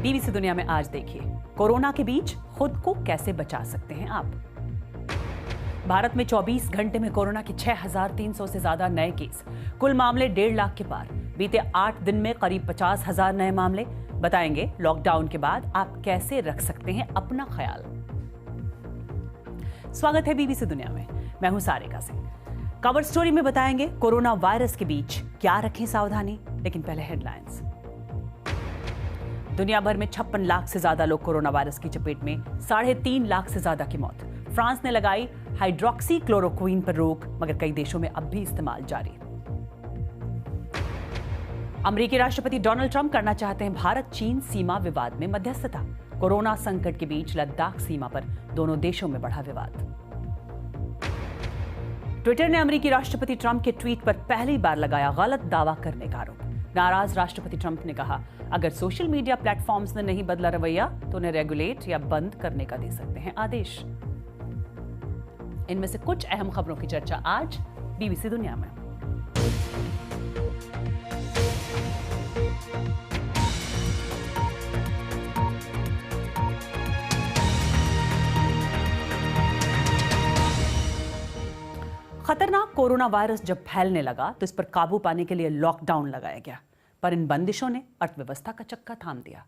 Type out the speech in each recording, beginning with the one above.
BBC दुनिया में आज देखिए, कोरोना के बीच खुद को कैसे बचा सकते हैं आप। भारत में 24 घंटे में कोरोना के 6,300 से ज्यादा नए केस, कुल मामले 1.5 लाख के पार। बीते 8 दिन में करीब 50,000 नए मामले। बताएंगे लॉकडाउन के बाद आप कैसे रख सकते हैं अपना ख्याल। स्वागत है बीबीसी दुनिया में, मैं हूं सारिका सिंह। कवर स्टोरी में बताएंगे कोरोना वायरस के बीच क्या रखें सावधानी, लेकिन पहले हेडलाइंस। दुनिया भर में 56 लाख से ज्यादा लोग कोरोना वायरस की चपेट में, 3.5 लाख से ज्यादा की मौत। फ्रांस ने लगाई हाइड्रोक्सी क्लोरोक्वीन पर रोक, मगर कई देशों में अब भी इस्तेमाल जारी। अमेरिकी राष्ट्रपति डोनाल्ड ट्रंप करना चाहते हैं भारत चीन सीमा विवाद में मध्यस्थता। कोरोना संकट के बीच लद्दाख सीमा पर दोनों देशों में बढ़ा विवाद। ट्विटर ने अमेरिकी राष्ट्रपति ट्रंप के ट्वीट पर पहली बार लगाया गलत दावा करने का आरोप। नाराज राष्ट्रपति ट्रंप ने कहा, अगर सोशल मीडिया प्लेटफॉर्म्स ने नहीं बदला रवैया तो उन्हें रेगुलेट या बंद करने का दे सकते हैं आदेश। इनमें से कुछ अहम खबरों की चर्चा आज बीबीसी दुनिया में। खतरनाक कोरोना वायरस जब फैलने लगा तो इस पर काबू पाने के लिए लॉकडाउन लगाया गया, पर इन बंदिशों ने अर्थव्यवस्था का चक्का थाम दिया।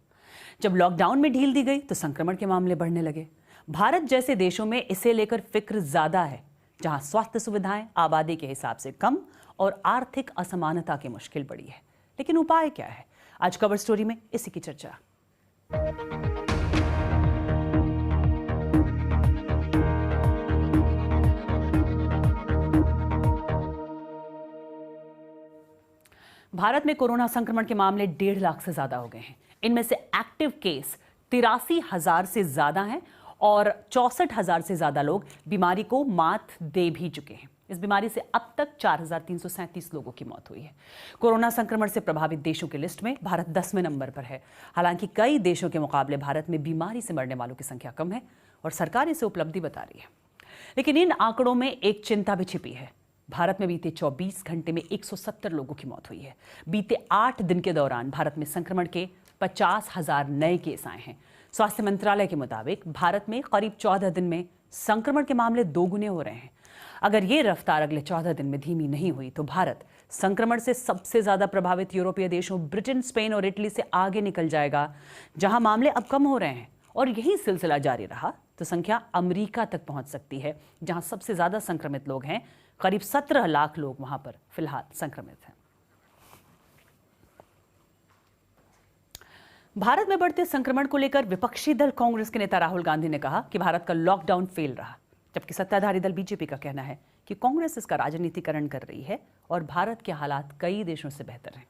जब लॉकडाउन में ढील दी गई तो संक्रमण के मामले बढ़ने लगे। भारत जैसे देशों में इसे लेकर फिक्र ज्यादा है, जहां स्वास्थ्य सुविधाएं आबादी के हिसाब से कम और आर्थिक असमानता की मुश्किल बढ़ी है। लेकिन उपाय क्या है? आज कवर स्टोरी में इसी की चर्चा। भारत में कोरोना संक्रमण के मामले 1.5 लाख से ज्यादा हो गए हैं। इनमें से एक्टिव केस 83,000 से ज्यादा हैं और 64,000 से ज्यादा लोग बीमारी को मात दे भी चुके हैं। इस बीमारी से अब तक 4,337 लोगों की मौत हुई है। कोरोना संक्रमण से प्रभावित देशों की लिस्ट में भारत 10वें नंबर पर है। हालांकि कई देशों के मुकाबले भारत में बीमारी से मरने वालों की संख्या कम है और सरकार इसे उपलब्धि बता रही है। लेकिन इन आंकड़ों में एक चिंता भी छिपी है। भारत में बीते 24 घंटे में 170 लोगों की मौत हुई है। बीते 8 दिन के दौरान भारत में संक्रमण के 50,000 नए केस आए हैं। स्वास्थ्य मंत्रालय के मुताबिक भारत में करीब 14 दिन में संक्रमण के मामले 2 गुने हो रहे हैं। अगर ये रफ्तार अगले 14 दिन में धीमी नहीं हुई तो भारत संक्रमण से सबसे ज्यादा प्रभावित यूरोपीय देशों ब्रिटेन, स्पेन और इटली से आगे निकल जाएगा, जहां मामले अब कम हो रहे हैं। और यही सिलसिला जारी रहा तो संख्या अमेरिका तक पहुंच सकती है, जहां सबसे ज्यादा संक्रमित लोग हैं। करीब 17 लाख लोग वहां पर फिलहाल संक्रमित हैं। भारत में बढ़ते संक्रमण को लेकर विपक्षी दल कांग्रेस के नेता राहुल गांधी ने कहा कि भारत का लॉकडाउन फेल रहा, जबकि सत्ताधारी दल बीजेपी का कहना है कि कांग्रेस इसका राजनीतिकरण कर रही है और भारत के हालात कई देशों से बेहतर हैं।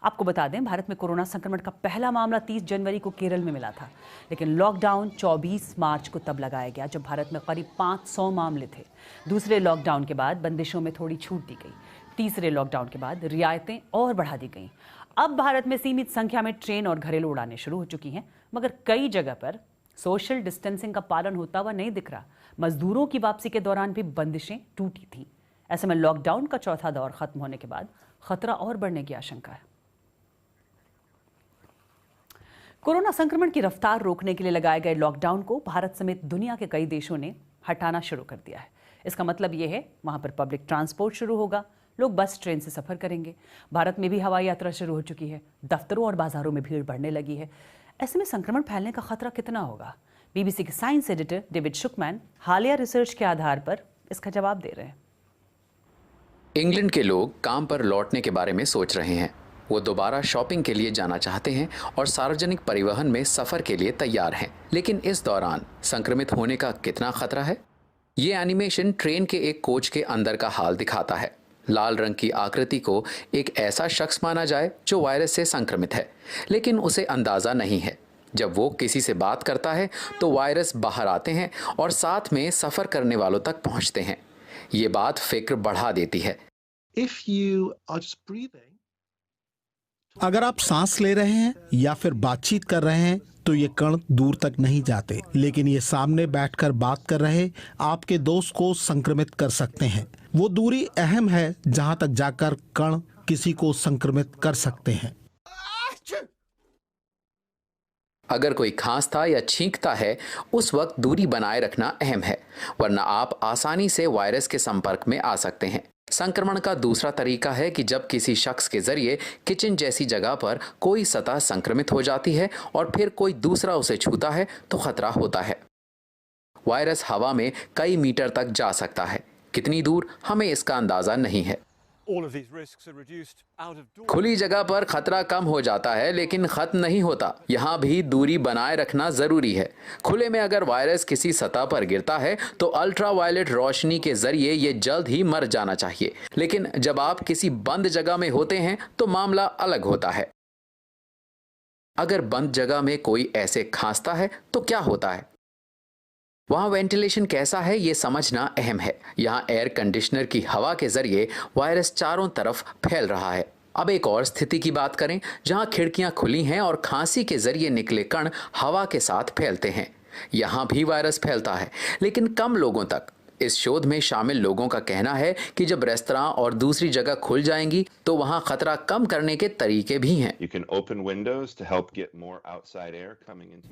आपको बता दें, भारत में कोरोना संक्रमण का पहला मामला 30 जनवरी को केरल में मिला था, लेकिन लॉकडाउन 24 मार्च को तब लगाया गया जब भारत में करीब 500 मामले थे। दूसरे लॉकडाउन के बाद बंदिशों में थोड़ी छूट दी गई। तीसरे लॉकडाउन के बाद रियायतें और बढ़ा दी गईं। अब भारत में सीमित संख्या में ट्रेन और घरेलू उड़ानें शुरू हो चुकी हैं, मगर कई जगह पर सोशल डिस्टेंसिंग का पालन होता हुआ नहीं दिख रहा। मजदूरों की वापसी के दौरान भी बंदिशें टूटी थीं। ऐसे में लॉकडाउन का चौथा दौर खत्म होने के बाद खतरा और बढ़ने की आशंका है। कोरोना संक्रमण की रफ्तार रोकने के लिए लगाए गए लॉकडाउन को भारत समेत दुनिया के कई देशों ने हटाना शुरू कर दिया है। इसका मतलब यह है वहां पर पब्लिक ट्रांसपोर्ट शुरू होगा, लोग बस ट्रेन से सफर करेंगे। भारत में भी हवाई यात्रा शुरू हो चुकी है। दफ्तरों और बाजारों में भीड़ बढ़ने लगी है। ऐसे में संक्रमण फैलने का खतरा कितना होगा? बीबीसी के साइंस एडिटर डेविड शुकमैन हालिया रिसर्च के आधार पर इसका जवाब दे रहे हैं। इंग्लैंड के लोग काम पर लौटने के बारे में सोच रहे हैं। वो दोबारा शॉपिंग के लिए जाना चाहते हैं और सार्वजनिक परिवहन में सफर के लिए तैयार हैं। लेकिन इस दौरान संक्रमित होने का कितना खतरा है? ये एनिमेशन ट्रेन के एक कोच के अंदर का हाल दिखाता है। लाल रंग की आकृति को एक ऐसा शख्स माना जाए जो वायरस से संक्रमित है, लेकिन उसे अंदाजा नहीं है। जब वो किसी से बात करता है तो वायरस बाहर आते हैं और साथ में सफर करने वालों तक पहुंचते हैं। ये बात फिक्र बढ़ा देती है। अगर आप सांस ले रहे हैं या फिर बातचीत कर रहे हैं तो ये कण दूर तक नहीं जाते, लेकिन ये सामने बैठकर बात कर रहे आपके दोस्त को संक्रमित कर सकते हैं। वो दूरी अहम है जहां तक जाकर कण किसी को संक्रमित कर सकते हैं। अगर कोई खांसता या छींकता है उस वक्त दूरी बनाए रखना अहम है, वरना आप आसानी से वायरस के संपर्क में आ सकते हैं। संक्रमण का दूसरा तरीका है कि जब किसी शख्स के जरिए किचन जैसी जगह पर कोई सतह संक्रमित हो जाती है और फिर कोई दूसरा उसे छूता है तो खतरा होता है। वायरस हवा में कई मीटर तक जा सकता है, कितनी दूर हमें इसका अंदाजा नहीं है। खुली जगह पर खतरा कम हो जाता है लेकिन खत्म नहीं होता। यहाँ भी दूरी बनाए रखना जरूरी है। खुले में अगर वायरस किसी सतह पर गिरता है तो अल्ट्रावायलेट रोशनी के जरिए ये जल्द ही मर जाना चाहिए, लेकिन जब आप किसी बंद जगह में होते हैं तो मामला अलग होता है। अगर बंद जगह में कोई ऐसे खांसता है तो क्या होता है? वहाँ वेंटिलेशन कैसा है ये समझना अहम है। यहाँ एयर कंडीशनर की हवा के जरिए वायरस चारों तरफ फैल रहा है। अब एक और स्थिति की बात करें जहाँ खिड़कियाँ खुली हैं और खांसी के जरिए निकले कण हवा के साथ फैलते हैं। यहाँ भी वायरस फैलता है, लेकिन कम लोगों तक। इस शोध में शामिल लोगों का कहना है कि जब रेस्तरां और दूसरी जगह खुल जाएंगी तो वहां खतरा कम करने के तरीके भी हैं।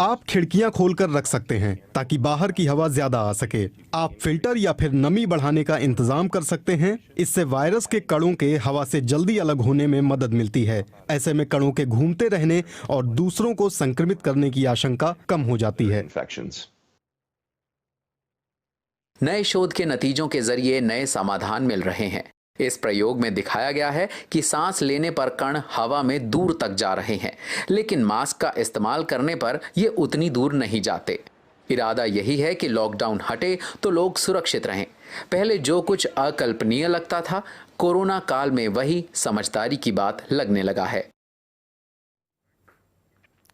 आप खिड़कियां खोलकर रख सकते हैं ताकि बाहर की हवा ज्यादा आ सके। आप फिल्टर या फिर नमी बढ़ाने का इंतजाम कर सकते हैं। इससे वायरस के कणों के हवा से जल्दी अलग होने में मदद मिलती है। ऐसे में कणों के घूमते रहने और दूसरों को संक्रमित करने की आशंका कम हो जाती है। नए शोध के नतीजों के जरिए नए समाधान मिल रहे हैं। इस प्रयोग में दिखाया गया है कि सांस लेने पर कण हवा में दूर तक जा रहे हैं, लेकिन मास्क का इस्तेमाल करने पर ये उतनी दूर नहीं जाते। इरादा यही है कि लॉकडाउन हटे तो लोग सुरक्षित रहें। पहले जो कुछ अकल्पनीय लगता था, कोरोना काल में वही समझदारी की बात लगने लगा है।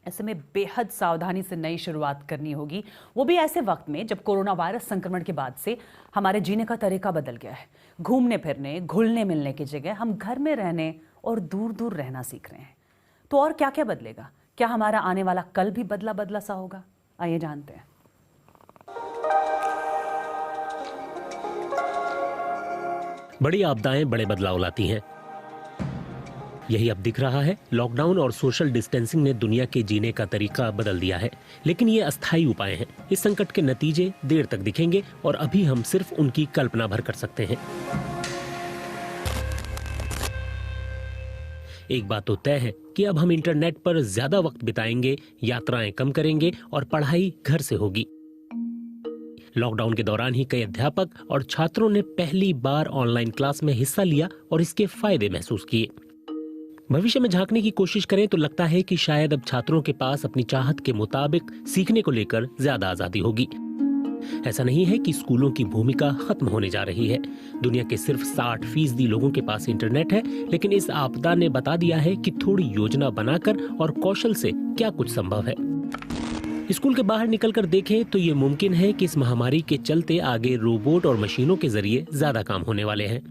ऐसे में बेहद सावधानी से नई शुरुआत करनी होगी, वो भी ऐसे वक्त में जब कोरोना वायरस संक्रमण के बाद से हमारे जीने का तरीका बदल गया है। घूमने फिरने, घुलने मिलने की जगह हम घर में रहने और दूर दूर रहना सीख रहे हैं। तो और क्या क्या बदलेगा? क्या हमारा आने वाला कल भी बदला बदला सा होगा? आइए जानते हैं। बड़ी आपदाएं बड़े बदलाव लाती हैं। यही अब दिख रहा है। लॉकडाउन और सोशल डिस्टेंसिंग ने दुनिया के जीने का तरीका बदल दिया है, लेकिन ये अस्थायी उपाय हैं। इस संकट के नतीजे देर तक दिखेंगे और अभी हम सिर्फ उनकी कल्पना भर कर सकते हैं। एक बात तो तय है कि अब हम इंटरनेट पर ज्यादा वक्त बिताएंगे, यात्राएं कम करेंगे और पढ़ाई घर से होगी। लॉकडाउन के दौरान ही कई अध्यापक और छात्रों ने पहली बार ऑनलाइन क्लास में हिस्सा लिया और इसके फायदे महसूस किए। भविष्य में झांकने की कोशिश करें तो लगता है कि शायद अब छात्रों के पास अपनी चाहत के मुताबिक सीखने को लेकर ज्यादा आजादी होगी। ऐसा नहीं है कि स्कूलों की भूमिका खत्म होने जा रही है। दुनिया के सिर्फ 60% लोगों के पास इंटरनेट है, लेकिन इस आपदा ने बता दिया है कि थोड़ी योजना बनाकर और कौशल से क्या कुछ संभव है। स्कूल के बाहर निकलकर देखें तो ये मुमकिन है कि इस महामारी के चलते आगे रोबोट और मशीनों के जरिए ज्यादा काम होने वाले हैं।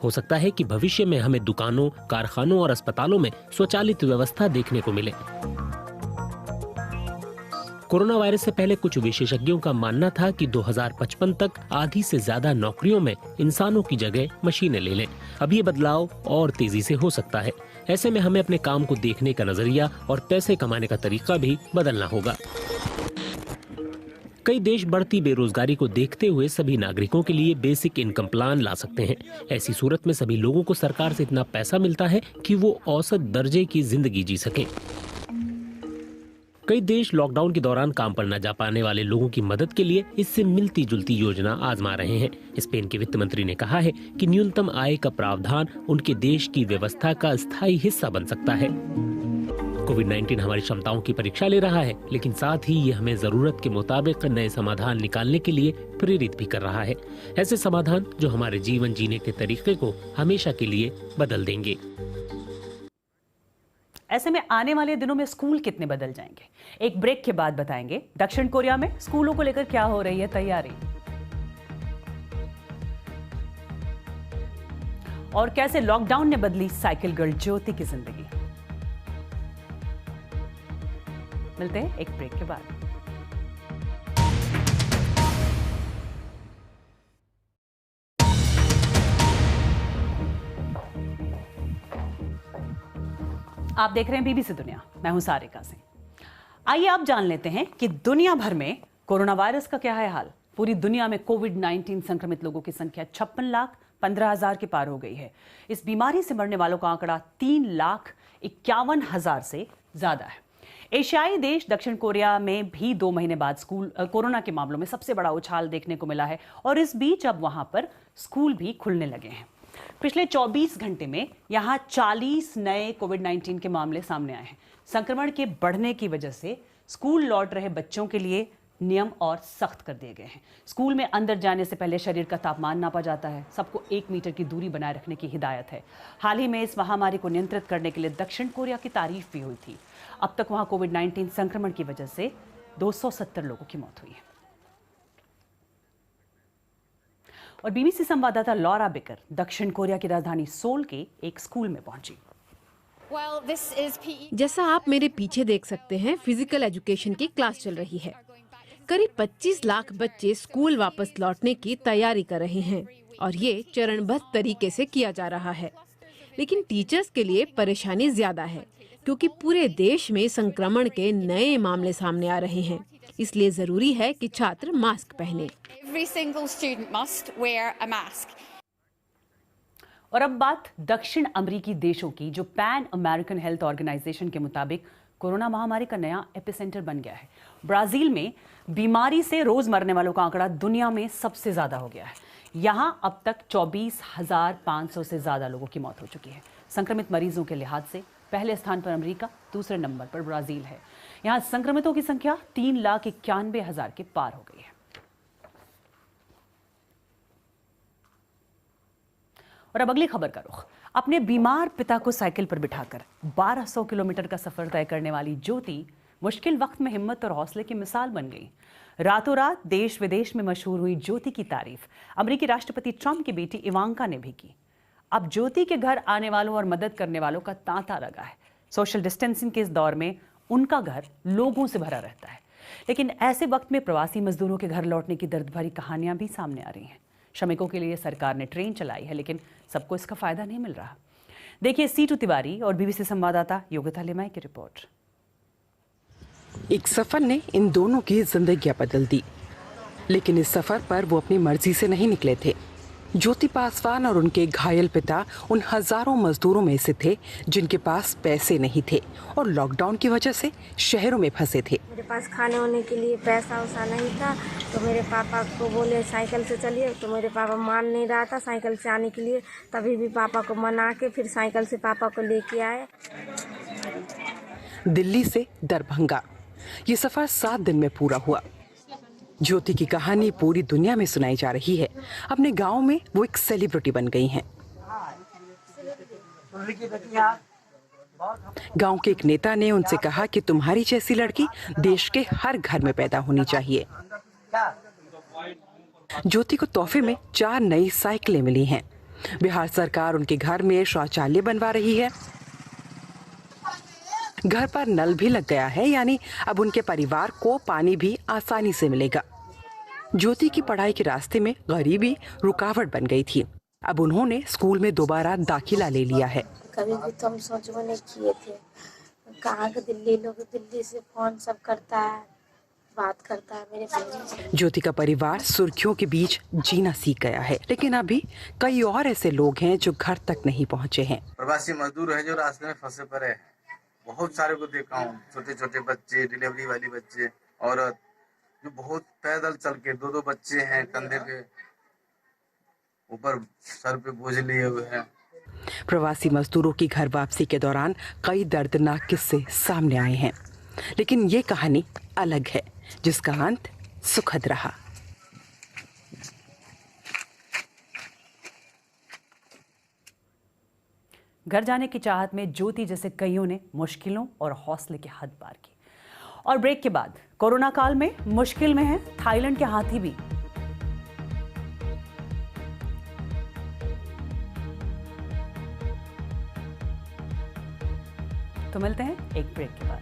हो सकता है कि भविष्य में हमें दुकानों, कारखानों और अस्पतालों में स्वचालित व्यवस्था देखने को मिले। कोरोना वायरस से पहले कुछ विशेषज्ञों का मानना था कि 2055 तक आधी से ज्यादा नौकरियों में इंसानों की जगह मशीनें ले लें। अब ये बदलाव और तेजी से हो सकता है। ऐसे में हमें अपने काम को देखने का नजरिया और पैसे कमाने का तरीका भी बदलना होगा। कई देश बढ़ती बेरोजगारी को देखते हुए सभी नागरिकों के लिए बेसिक इनकम प्लान ला सकते हैं। ऐसी सूरत में सभी लोगों को सरकार से इतना पैसा मिलता है कि वो औसत दर्जे की जिंदगी जी सकें। कई देश लॉकडाउन के दौरान काम पर न जा पाने वाले लोगों की मदद के लिए इससे मिलती जुलती योजना आजमा रहे हैं। स्पेन के वित्त मंत्री ने कहा है कि न्यूनतम आय का प्रावधान उनके देश की व्यवस्था का स्थायी हिस्सा बन सकता है। कोविड-19 हमारी क्षमताओं की परीक्षा ले रहा है, लेकिन साथ ही ये हमें जरूरत के मुताबिक नए समाधान निकालने के लिए प्रेरित भी कर रहा है। ऐसे समाधान जो हमारे जीवन जीने के तरीके को हमेशा के लिए बदल देंगे। ऐसे में आने वाले दिनों में स्कूल कितने बदल जाएंगे, एक ब्रेक के बाद बताएंगे। दक्षिण कोरिया में स्कूलों को लेकर क्या हो रही है तैयारी, और कैसे लॉकडाउन ने बदली साइकिल गर्ल ज्योति की जिंदगी। मिलते हैं एक ब्रेक के बाद। आप देख रहे हैं बीबीसी दुनिया, मैं हूं सारिका सिंह। आइए आप जान लेते हैं कि दुनिया भर में कोरोना वायरस का क्या है हाल। पूरी दुनिया में कोविड-19 संक्रमित लोगों की संख्या 56,15,000 के पार हो गई है। इस बीमारी से मरने वालों का आंकड़ा 3,51,000 से ज्यादा है। एशियाई देश दक्षिण कोरिया में भी 2 महीने बाद कोरोना के मामलों में सबसे बड़ा उछाल देखने को मिला है और इस बीच अब वहां पर स्कूल भी खुलने लगे हैं। पिछले 24 घंटे में यहां 40 नए कोविड-19 के मामले सामने आए हैं। संक्रमण के बढ़ने की वजह से स्कूल लौट रहे बच्चों के लिए नियम और सख्त कर दिए गए हैं। स्कूल में अंदर जाने से पहले शरीर का तापमान नापा जाता है। सबको 1 मीटर की दूरी बनाए रखने की हिदायत है। हाल ही में इस महामारी को नियंत्रित करने के लिए दक्षिण कोरिया की तारीफ भी हुई थी। अब तक वहां कोविड-19 संक्रमण की वजह से 270 लोगों की मौत हुई है। और बीबीसी संवाददाता लॉरा बेकर दक्षिण कोरिया की राजधानी सोल के एक स्कूल में पहुंची। जैसा आप मेरे पीछे देख सकते हैं, फिजिकल एजुकेशन की क्लास चल रही है। करीब 25 लाख बच्चे स्कूल वापस लौटने की तैयारी कर रहे हैं और ये चरणबद्ध तरीके से किया जा रहा है। लेकिन टीचर्स के लिए परेशानी ज्यादा है क्योंकि पूरे देश में संक्रमण के नए मामले सामने आ रहे हैं। इसलिए जरूरी है कि छात्र मास्क पहने। और अब बात दक्षिण अमेरिकी देशों की, जो पैन अमेरिकन हेल्थ ऑर्गेनाइजेशन के मुताबिक कोरोना महामारी का नया एपिसेंटर बन गया है। ब्राजील में बीमारी से रोज मरने वालों का आंकड़ा दुनिया में सबसे ज्यादा हो गया है। यहां अब तक 24,500 से ज्यादा लोगों की मौत हो चुकी है। संक्रमित मरीजों के लिहाज से पहले स्थान पर अमेरिका, दूसरे नंबर पर ब्राजील है। यहां संक्रमितों की संख्या 3,91,000 के पार हो गई है। और अब अगली खबर का रुख। अपने बीमार पिता को साइकिल पर बिठाकर 1200 किलोमीटर का सफर तय करने वाली ज्योति मुश्किल वक्त में हिम्मत और हौसले की मिसाल बन गई। रातों रात देश विदेश में मशहूर हुई ज्योति की तारीफ अमेरिकी राष्ट्रपति ट्रंप की बेटी इवांका ने भी की। अब ज्योति के घर आने वालों और मदद करने वालों का तांता लगा है। सोशल डिस्टेंसिंग के इस दौर में उनका घर लोगों से भरा रहता है। लेकिन ऐसे वक्त में प्रवासी मजदूरों के घर लौटने की दर्द भरी कहानियां भी सामने आ रही हैं। श्रमिकों के लिए सरकार ने ट्रेन चलाई है, लेकिन सबको इसका फायदा नहीं मिल रहा। देखिए सीटू तिवारी और बीबीसी संवाददाता योगिता लिमाई की रिपोर्ट। एक सफर ने इन दोनों की जिंदगियां बदल दी, लेकिन इस सफर पर वो अपनी मर्जी से नहीं निकले थे। ज्योति पासवान और उनके घायल पिता उन हजारों मजदूरों में से थे जिनके पास पैसे नहीं थे और लॉकडाउन की वजह से शहरों में फंसे थे। मेरे पास खाने होने के लिए पैसा वैसा नहीं था, तो मेरे पापा को बोले साइकिल से चलिए, तो मेरे पापा मान नहीं रहा था साइकिल से आने के लिए। तभी भी पापा को मना के फिर साइकिल से पापा को लेके आए। दिल्ली से दरभंगा ये सफर 7 दिन में पूरा हुआ। ज्योति की कहानी पूरी दुनिया में सुनाई जा रही है। अपने गांव में वो एक सेलिब्रिटी बन गई हैं। गांव के एक नेता ने उनसे कहा कि तुम्हारी जैसी लड़की देश के हर घर में पैदा होनी चाहिए। ज्योति को तोहफे में 4 नई साइकिलें मिली हैं। बिहार सरकार उनके घर में शौचालय बनवा रही है। घर पर नल भी लग गया है, यानी अब उनके परिवार को पानी भी आसानी से मिलेगा। ज्योति की पढ़ाई के रास्ते में गरीबी रुकावट बन गई थी। अब उन्होंने स्कूल में दोबारा दाखिला ले लिया है। कभी भी तो हम सोचबो नहीं किए थे। कहाँ के दिल्ली लोग, दिल्ली से फोन सब करता है, बात करता है मेरे पास। ज्योति का परिवार सुर्खियों के बीच जीना सीख गया है, लेकिन अभी कई और ऐसे लोग हैं जो घर तक नहीं पहुँचे हैं। प्रवासी मजदूर है जो रास्ते में फंसे पड़े हैं। बहुत सारे को देखा हूँ, छोटे छोटे बच्चे, डिलीवरी वाली बच्चे, औरत जो बहुत पैदल चल के 2-2 बच्चे हैं कंधे पे ऊपर सर पे बोझ लिए हुए हैं। प्रवासी मजदूरों की घर वापसी के दौरान कई दर्दनाक किस्से सामने आए हैं, लेकिन ये कहानी अलग है जिसका अंत सुखद रहा। घर जाने की चाहत में ज्योति जैसे कईयों ने मुश्किलों और हौसले की हद पार की। और ब्रेक के बाद कोरोना काल में मुश्किल में है थाईलैंड के हाथी भी। तो मिलते हैं एक ब्रेक के बाद।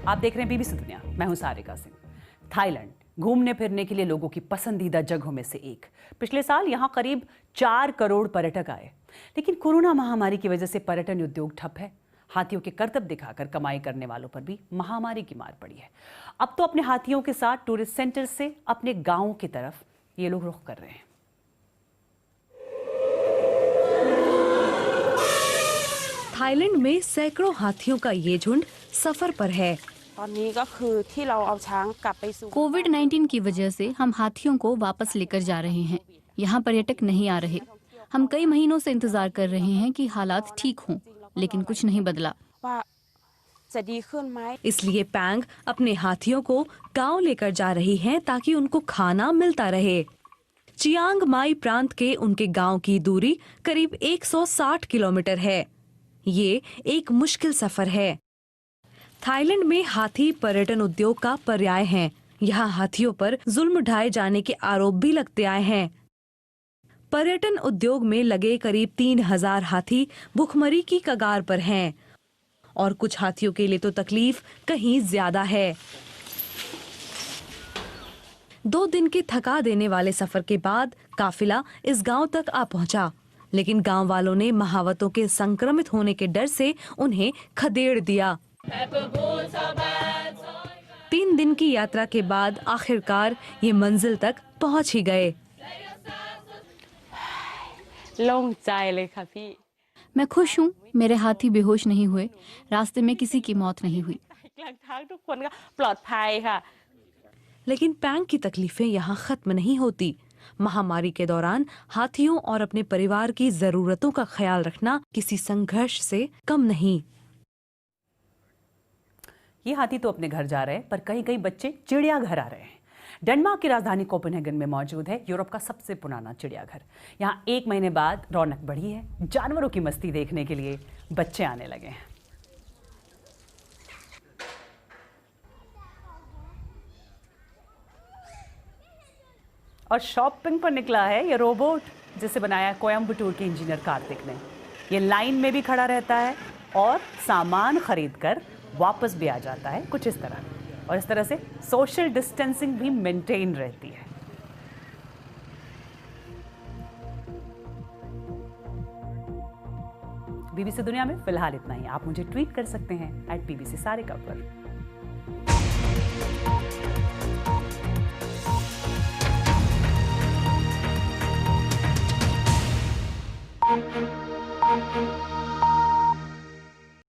आप देख रहे हैं बीबीसी दुनिया, मैं हूं सारिका सिंह। थाईलैंड घूमने फिरने के लिए लोगों की पसंदीदा जगहों में से एक। पिछले साल यहाँ करीब 4 करोड़ पर्यटक आए, लेकिन कोरोना महामारी की वजह से पर्यटन उद्योग ठप है। हाथियों के करतब दिखाकर कमाई करने वालों पर भी महामारी की मार पड़ी है। अब तो अपने हाथियों के साथ टूरिस्ट सेंटर से अपने गांवों की तरफ ये लोग रुख कर रहे हैं। थाईलैंड में सैकड़ों हाथियों का ये झुंड सफर पर है। कोविड-19 की वजह से हम हाथियों को वापस लेकर जा रहे हैं। यहाँ पर्यटक नहीं आ रहे। हम कई महीनों से इंतजार कर रहे हैं कि हालात ठीक हों, लेकिन कुछ नहीं बदला। इसलिए पैंग अपने हाथियों को गांव लेकर जा रही हैं ताकि उनको खाना मिलता रहे। चियांग माई प्रांत के उनके गांव की दूरी करीब 160 किलोमीटर है। ये एक मुश्किल सफर है। थाईलैंड में हाथी पर्यटन उद्योग का पर्याय हैं। यहाँ हाथियों पर जुल्म ढाए जाने के आरोप भी लगते आए हैं। पर्यटन उद्योग में लगे करीब 3000 हाथी भुखमरी की कगार पर हैं और कुछ हाथियों के लिए तो तकलीफ कहीं ज्यादा है। 2 दिन के थका देने वाले सफर के बाद काफिला इस गांव तक आ पहुंचा, लेकिन गांव वालों ने महावतों के संक्रमित होने के डर से उन्हें खदेड़ दिया। 3 दिन की यात्रा के बाद आखिरकार ये मंजिल तक पहुंच ही गए। मैं खुश हूँ, मेरे हाथी बेहोश नहीं हुए, रास्ते में किसी की मौत नहीं हुई। लेकिन पैंग की तकलीफें यहाँ खत्म नहीं होती। महामारी के दौरान हाथियों और अपने परिवार की जरूरतों का ख्याल रखना किसी संघर्ष से कम नहीं। ये हाथी तो अपने घर जा रहे हैं, पर कई कई बच्चे चिड़ियाघर आ रहे हैं। डेनमार्क की राजधानी कोपेनहेगन में मौजूद है यूरोप का सबसे पुराना चिड़ियाघर। यहाँ 1 महीने बाद रौनक बढ़ी है। जानवरों की मस्ती देखने के लिए बच्चे आने लगे हैं। और शॉपिंग पर निकला है ये रोबोट, जिसे बनाया कोयम्बटूर के इंजीनियर कार्तिक ने। ये लाइन में भी खड़ा रहता है और सामान खरीद कर वापस भी आ जाता है, कुछ इस तरह। और इस तरह से सोशल डिस्टेंसिंग भी मेंटेन रहती है। बीबीसी दुनिया में फिलहाल इतना ही। आप मुझे ट्वीट कर सकते हैं @BBC सारिका पर।